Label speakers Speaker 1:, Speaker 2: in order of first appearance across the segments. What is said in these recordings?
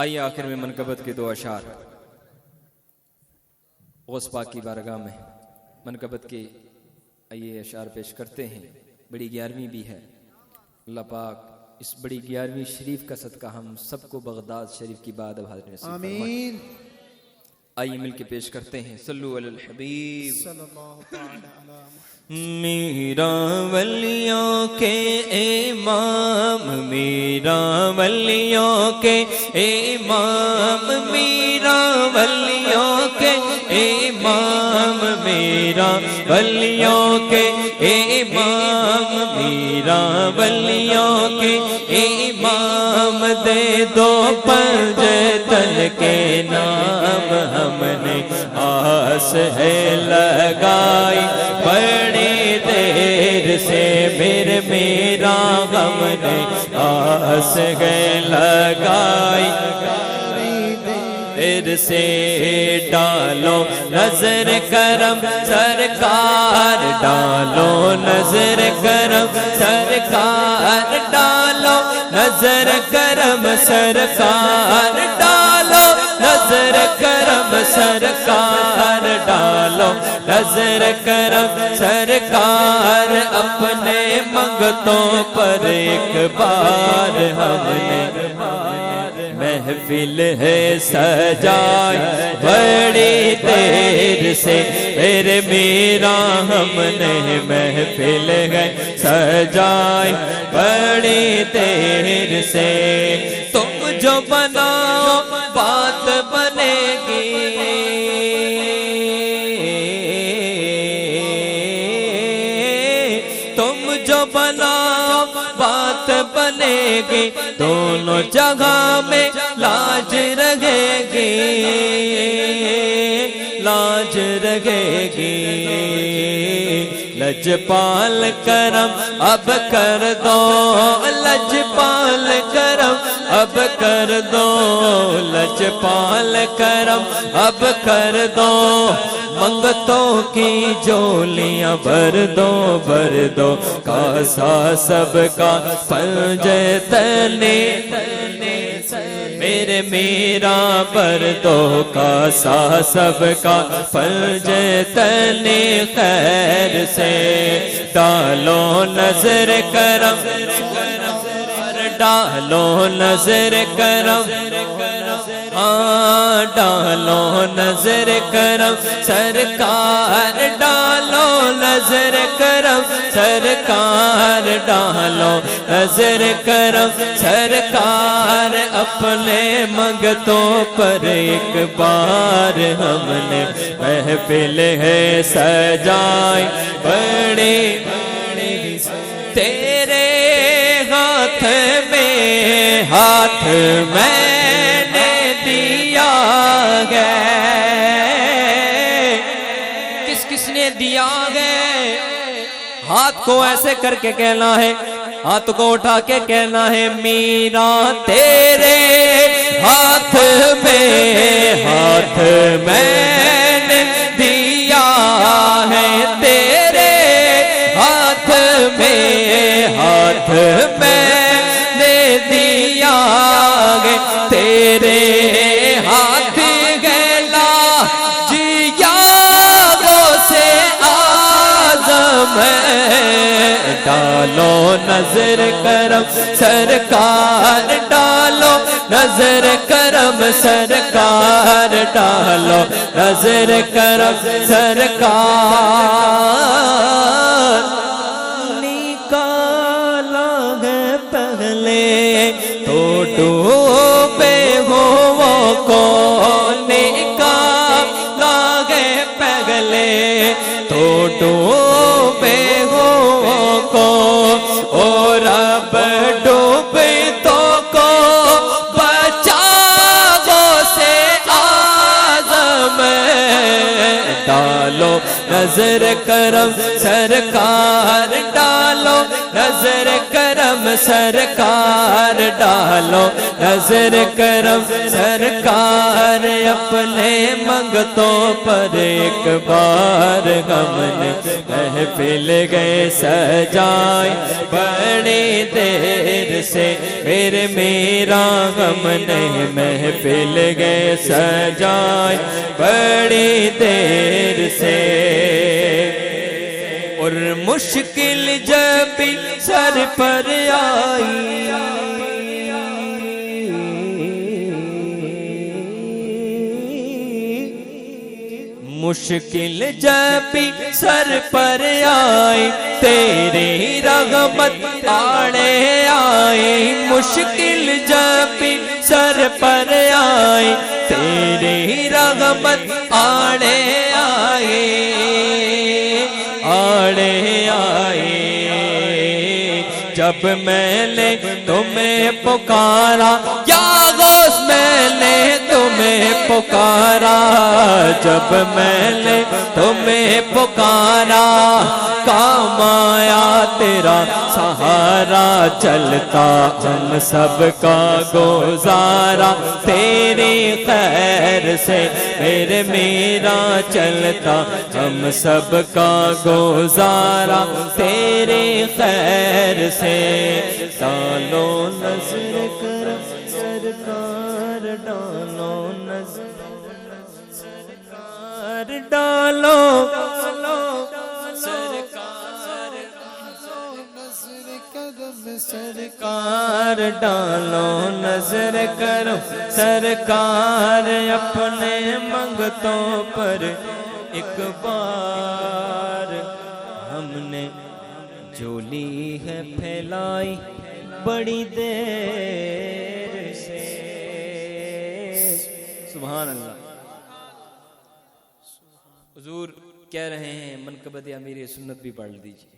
Speaker 1: آئیے آخر میں منقبت کے 2 اشعار غوث پاک کی بارگاہ میں منقبت کے آئیے اشعار پیش کرتے ہیں۔ بڑی 11ویں بھی ہے، اللہ پاک اس بڑی 11ویں شریف کا صدقہ ہم سب کو بغداد شریف کی بعد اب حاضر نصیب فرمائے۔ آمین۔ آئیے مل کے پیش کرتے ہیں، صلو علی الحبیب صلی اللہ تعالی علی محمد۔ میرا ولیوں کے امام، میرا ولیوں کے امام، میرا ولیوں کے امام، میرا ولیوں کے امام، میرا ولیوں کے امام، دے دو پنجتن کے نام، ہم نے آس ہے لگائی بڑی دیر سے، میرا غم نے آس ہے لگائی دیر سے، ڈالو نظر کرم سرکار، ڈالو نظر کرم سرکار، ڈالو نظر کرم سرکار، ڈالو نظر کرم سرکار، ڈالو نظر کرم سرکار، اپنے منگتوں پر ایک بار ہم نے محفل ہے سجائی بڑی دیر سے، میرا ہم نے محفل ہے سجائی بڑی دیر سے، تم جو بناؤ بات بنے گی، تم جو بناؤ بات بنے گی، دونوں جگہ میں لاج رہے گی، لاج رہے گی، لجپال کرم اب کر دو، لجپال کرم اب کر دو، لجپال کرم اب کر دو، منگتوں کی جولیاں بھر دو، بھر دو، کاسا سب کا پنجے تنے، میرا بھر دو کاسا سب کا پنجے تنے خیر سے، ڈالو نظر کرم، ڈالو نظر کرم، ڈالو نظر کرم سرکار، ڈالو نظر کرم سرکار، ڈالو نظر کرم سرکار، اپنے منگتوں پر ایک بار ہم نے محفل ہے سجائی بڑی، تیرے ہاتھ میں ہاتھ میں نے دیا ہے، کس کس نے دیا ہے؟ ہاتھ کو ایسے کر کے کہنا ہے، ہاتھ کو اٹھا کے کہنا ہے، میرا تیرے ہاتھ میں ہاتھ میں نے دیا ہے، تیرے ہاتھ میں ہاتھ میں نے دیا ہے، تیرے ہاتھ گلا جیا وہ سے آزم ہے، ڈالو نظر کرم سرکار، ڈالو نظر کرم سرکار، ڈالو نظر کرم سرکار، نکالا ہے پہلے تو ڈوبے ہو وہ کو، نکالا ہے پہلے تو ڈوبے ہو وہ کو، اور اب ڈوبے تو کو بچا وہ سے آزم، ڈالو نظر کرم سرکار، ڈالو نظر کرم سرکار ڈالو نظر کرم سرکار اپنے منگتوں پر ایک بار ہم نے محفل گئے سجائے بڑی دیر سے پھر میرا ہم نے محفل گئے سجائے بڑی دیر سے اور مشکل جب بھی سر پر آئی مشکل جب بھی سر پر آئی تیری رحمت آڑے آئی مشکل جب بھی سر پر آئی تیری رحمت آڑے آئی آڑے آئے جب میں نے تمہیں پکارا یا غوث میں نے تمہیں پکارا جب میں نے تمہیں پکارا کام آیا تیرا سہارا چلتا ہم سب کا گزارا تیری خیر سے پھر میرا چلتا ہم سب کا گزارا تیری خیر سے ڈالو نظر کرم سرکار ڈالو نظر سرکار ڈالو سرکار ڈالو نظر کرو سرکار اپنے منگتوں پر ایک بار ہم نے جولی ہے پھیلائی بڑی دیر سے سبحان اللہ حضور کہہ رہے ہیں منقبت امیر سنت بھی پڑھ دیجیے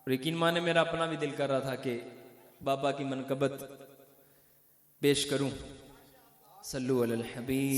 Speaker 1: اور یقین مانے میرا اپنا بھی دل کر رہا تھا کہ بابا کی منقبت پیش کروں صلو علی الحبیب